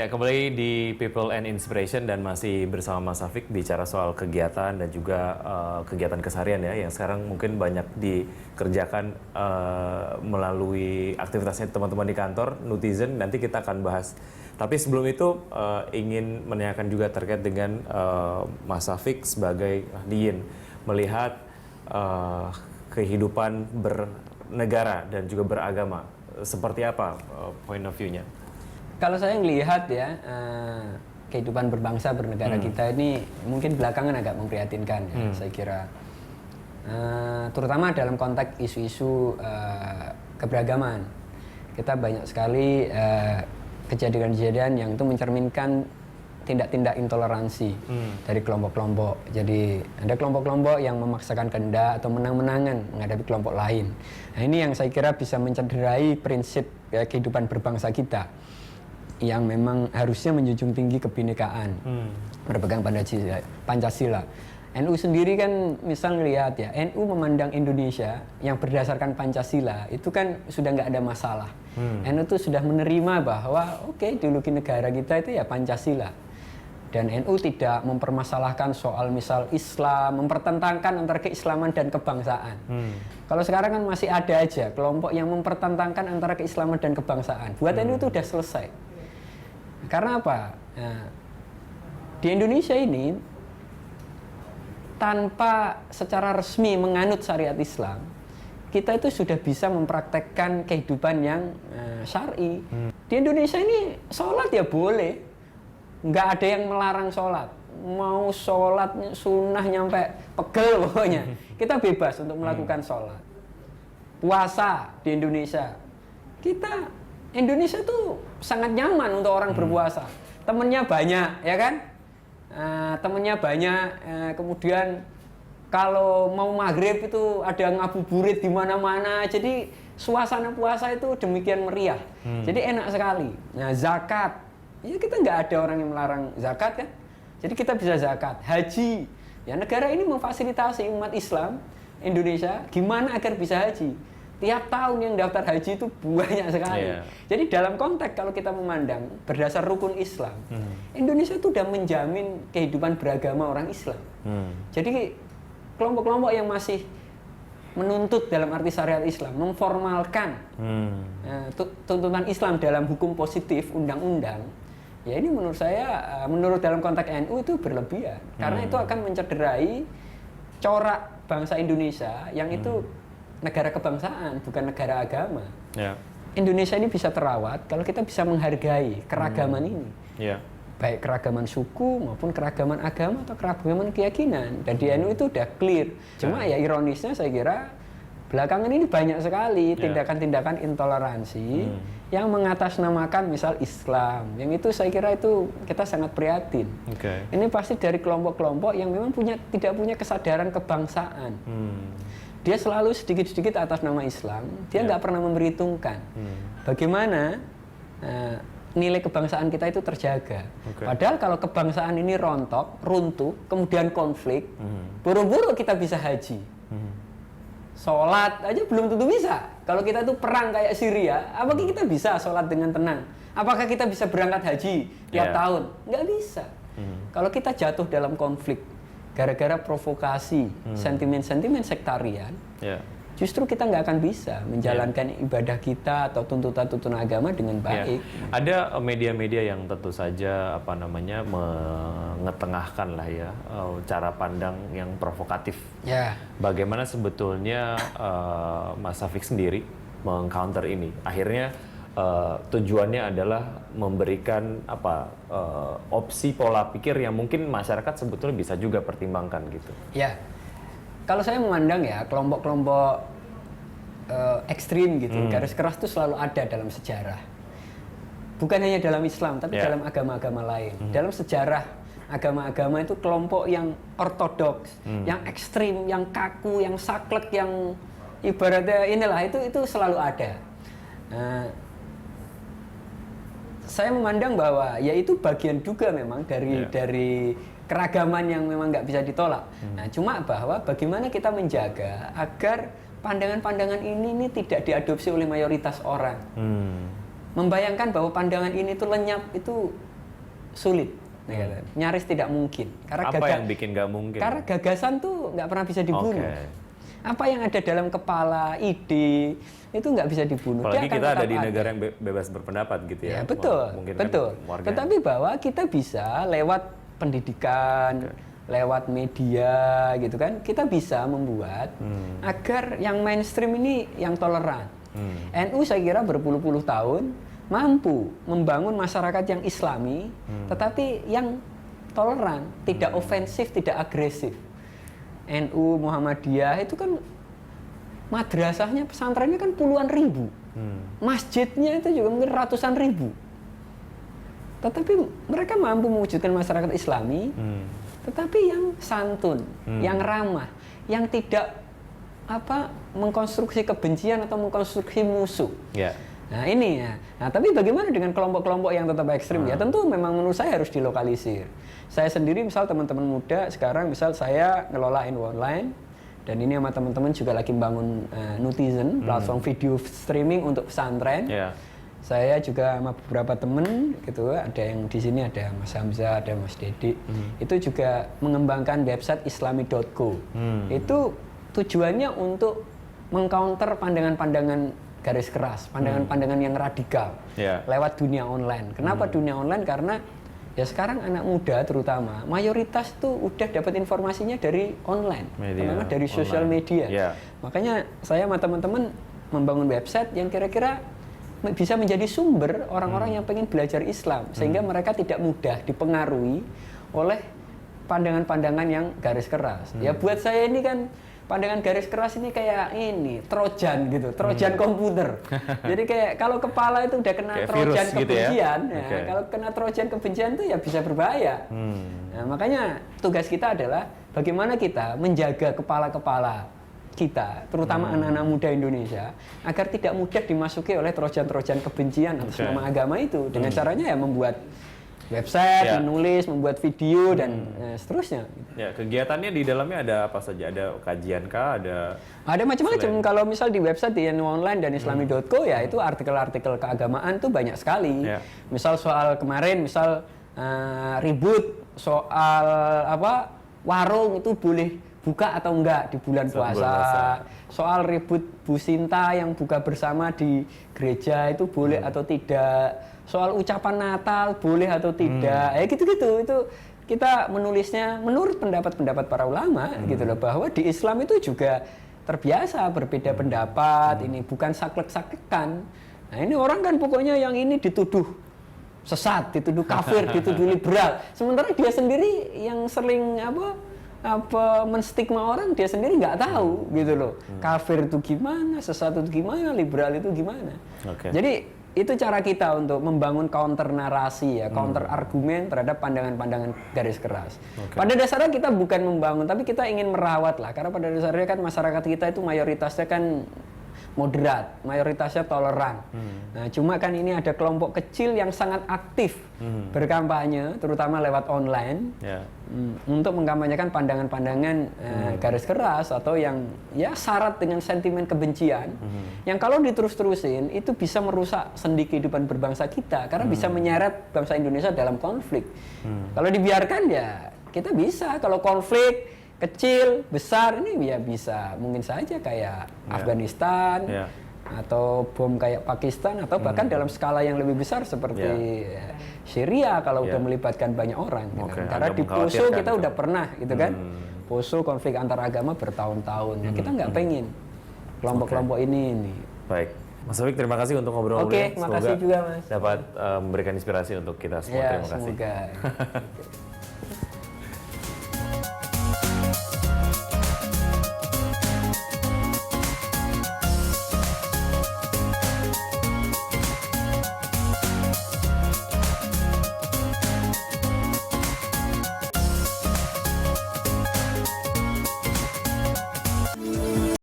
Ya, kembali di People and Inspiration dan masih bersama Mas Safik bicara soal kegiatan dan juga kegiatan keseharian ya yang sekarang mungkin banyak dikerjakan melalui aktivitasnya teman-teman di kantor, netizen, nanti kita akan bahas. Tapi sebelum itu ingin menanyakan juga terkait dengan Mas Safik sebagai Nahdiyin melihat kehidupan bernegara dan juga beragama seperti apa point of view-nya? Kalau saya melihat ya, kehidupan berbangsa bernegara kita ini mungkin belakangan agak memprihatinkan ya, saya kira. Terutama dalam konteks isu-isu keberagaman. Kita banyak sekali kejadian-kejadian yang itu mencerminkan tindak-tindak intoleransi dari kelompok-kelompok. Jadi ada kelompok-kelompok yang memaksakan kehendak atau menang-menangan menghadapi kelompok lain. Nah, ini yang saya kira bisa mencederai prinsip kehidupan berbangsa kita, yang memang harusnya menjunjung tinggi kebinekaan, berpegang pada Pancasila. NU sendiri kan misal ngelihat ya, NU memandang Indonesia yang berdasarkan Pancasila itu kan sudah nggak ada masalah. NU itu sudah menerima bahwa oke, ideologi negara kita itu ya Pancasila. Dan NU tidak mempermasalahkan soal misal Islam, mempertentangkan antara keislaman dan kebangsaan. Kalau sekarang kan masih ada aja kelompok yang mempertentangkan antara keislaman dan kebangsaan. Buat NU itu udah selesai. Karena apa? Nah, di Indonesia ini tanpa secara resmi menganut syariat Islam, kita itu sudah bisa mempraktekkan kehidupan yang syar'i. Di Indonesia ini sholat ya boleh, nggak ada yang melarang sholat. Mau sholat sunnah nyampe pegel pokoknya, kita bebas untuk melakukan sholat. Puasa di Indonesia, Indonesia tuh sangat nyaman untuk orang berpuasa. Temennya banyak, ya kan? Temennya banyak. Kemudian kalau mau maghrib itu ada ngabuburit di mana-mana. Jadi suasana puasa itu demikian meriah. Jadi enak sekali. Nah, zakat, ya kita nggak ada orang yang melarang zakat kan? Jadi kita bisa zakat. Haji, ya negara ini memfasilitasi umat Islam Indonesia gimana agar bisa haji. Tiap tahun yang daftar haji itu banyak sekali. Jadi dalam konteks kalau kita memandang berdasar rukun Islam, Indonesia itu sudah menjamin kehidupan beragama orang Islam. Jadi kelompok-kelompok yang masih menuntut dalam arti syariat Islam, memformalkan tuntutan Islam dalam hukum positif, undang-undang, ya ini menurut saya, menurut dalam konteks NU itu berlebihan. Karena itu akan mencederai corak bangsa Indonesia yang itu negara kebangsaan, bukan negara agama. Indonesia ini bisa terawat kalau kita bisa menghargai keragaman ini. Baik keragaman suku maupun keragaman agama atau keragaman keyakinan. Dan di NU itu udah clear. Cuma ya ironisnya saya kira belakangan ini banyak sekali tindakan-tindakan intoleransi yang mengatasnamakan misal Islam. Yang itu saya kira itu kita sangat prihatin. Ini pasti dari kelompok-kelompok yang memang tidak punya kesadaran kebangsaan. Dia selalu sedikit-sedikit atas nama Islam, dia nggak pernah memperhitungkan bagaimana nilai kebangsaan kita itu terjaga. Padahal kalau kebangsaan ini runtuh, kemudian konflik, buru-buru kita bisa haji. Sholat aja belum tentu bisa. Kalau kita itu perang kayak Syria, apakah kita bisa sholat dengan tenang? Apakah kita bisa berangkat haji tiap tahun? Nggak bisa. Kalau kita jatuh dalam konflik, gara-gara provokasi, sentimen-sentimen sektarian, justru kita nggak akan bisa menjalankan ibadah kita atau tuntutan-tuntutan agama dengan baik. Ada media-media yang tentu saja mengetengahkan lah ya cara pandang yang provokatif. Bagaimana sebetulnya Mas Safik sendiri meng-counter ini? Akhirnya tujuannya adalah memberikan opsi pola pikir yang mungkin masyarakat sebetulnya bisa juga pertimbangkan gitu. Kalau saya memandang ya kelompok-kelompok ekstrim gitu, garis keras itu selalu ada dalam sejarah. Bukan hanya dalam Islam, tapi dalam agama-agama lain. Dalam sejarah agama-agama itu kelompok yang ortodoks, yang ekstrim, yang kaku, yang saklek, yang ibaratnya inilah itu selalu ada. Saya memandang bahwa ya itu bagian juga memang dari keragaman yang memang nggak bisa ditolak. Nah, cuma bahwa bagaimana kita menjaga agar pandangan-pandangan ini tidak diadopsi oleh mayoritas orang. Membayangkan bahwa pandangan ini tuh lenyap itu sulit, nyaris tidak mungkin. Karena Apa yang bikin nggak mungkin? Karena gagasan tuh nggak pernah bisa dibunuh. Oke. Apa yang ada dalam kepala, ide itu nggak bisa dibunuh. Apalagi Dia akan kita ada tetap di negara yang bebas berpendapat gitu ya. Ya betul, Mungkin betul. Kan warga Tetapi bahwa kita bisa lewat pendidikan, lewat media gitu kan, kita bisa membuat agar yang mainstream ini yang toleran. NU saya kira berpuluh-puluh tahun mampu membangun masyarakat yang Islami, tetapi yang toleran, tidak ofensif, tidak agresif. NU, Muhammadiyah itu kan madrasahnya, pesantrennya kan puluhan ribu. Masjidnya itu juga mungkin ratusan ribu. Tetapi mereka mampu mewujudkan masyarakat Islami, tetapi yang santun, yang ramah, yang tidak mengkonstruksi kebencian atau mengkonstruksi musuh. Ya. Nah ini ya. Nah tapi bagaimana dengan kelompok-kelompok yang tetap ekstrim? Ya tentu memang menurut saya harus dilokalisir. Saya sendiri misal teman-teman muda sekarang misal saya ngelola NU Online dan ini sama teman-teman juga lagi bangun Nutizen, platform video streaming untuk pesantren. Ya. Saya juga sama beberapa teman gitu, ada yang di sini ada Mas Hamzah, ada Mas Dedi. Itu juga mengembangkan website islami.co. Itu tujuannya untuk mengcounter pandangan-pandangan garis keras, pandangan-pandangan yang radikal lewat dunia online. Kenapa dunia online? Karena ya sekarang anak muda terutama mayoritas tuh udah dapat informasinya dari online, terutama dari sosial media. Makanya saya sama teman-teman membangun website yang kira-kira bisa menjadi sumber orang-orang yang pengen belajar Islam, sehingga mereka tidak mudah dipengaruhi oleh pandangan-pandangan yang garis keras. Ya buat saya ini kan pandangan garis keras ini kayak ini Trojan gitu, Trojan komputer. Jadi kayak kalau kepala itu udah kena kayak Trojan kebencian, gitu ya? Kalau kena Trojan kebencian itu ya bisa berbahaya. Nah, makanya tugas kita adalah bagaimana kita menjaga kepala-kepala kita, terutama anak-anak muda Indonesia, agar tidak mudah dimasuki oleh Trojan-Trojan kebencian atas nama agama itu. Dengan caranya ya membuat website, menulis, membuat video dan seterusnya. Ya, kegiatannya di dalamnya ada apa saja? Ada kajian kah? Ada macam-macam. Kalau misal di website di NU Online dan islami.co ya itu artikel-artikel keagamaan tuh banyak sekali. Misal soal kemarin, misal ribut soal warung itu boleh buka atau enggak di bulan puasa. Soal ribut Bu Sinta yang buka bersama di gereja itu boleh atau tidak. Soal ucapan Natal boleh atau tidak. Gitu-gitu. Itu kita menulisnya menurut pendapat-pendapat para ulama gitu loh, bahwa di Islam itu juga terbiasa berbeda pendapat, ini bukan saklek-saklekan. Nah, ini orang kan pokoknya yang ini dituduh sesat, dituduh kafir, dituduh liberal. Sementara dia sendiri yang sering menstigma orang, dia sendiri nggak tahu gitu loh. Kafir itu gimana, sesat itu gimana, liberal itu gimana. Jadi itu cara kita untuk membangun counter narasi ya, counter argumen terhadap pandangan-pandangan garis keras. Pada dasarnya kita bukan membangun, tapi kita ingin merawat lah, karena pada dasarnya kan masyarakat kita itu mayoritasnya kan moderat, mayoritasnya toleran. Nah, cuma kan ini ada kelompok kecil yang sangat aktif berkampanye, terutama lewat online, untuk mengkampanyekan pandangan-pandangan garis keras atau yang ya syarat dengan sentimen kebencian, yang kalau diterus-terusin itu bisa merusak sendi kehidupan berbangsa kita, karena bisa menyeret bangsa Indonesia dalam konflik. Kalau dibiarkan ya kita bisa, kalau konflik kecil, besar ini ya bisa mungkin saja kayak Afghanistan atau bom kayak Pakistan atau bahkan dalam skala yang lebih besar seperti Syria kalau udah melibatkan banyak orang. Gitu. Karena di Poso kita udah pernah gitu kan, Poso konflik antar agama bertahun-tahun. Nah, kita nggak pengen kelompok-kelompok ini. Baik. Mas Taufik, terima kasih untuk ngobrol-ngobrolnya. Oke, terima kasih juga Mas. Dapat memberikan inspirasi untuk kita semua. Terima kasih. Semoga.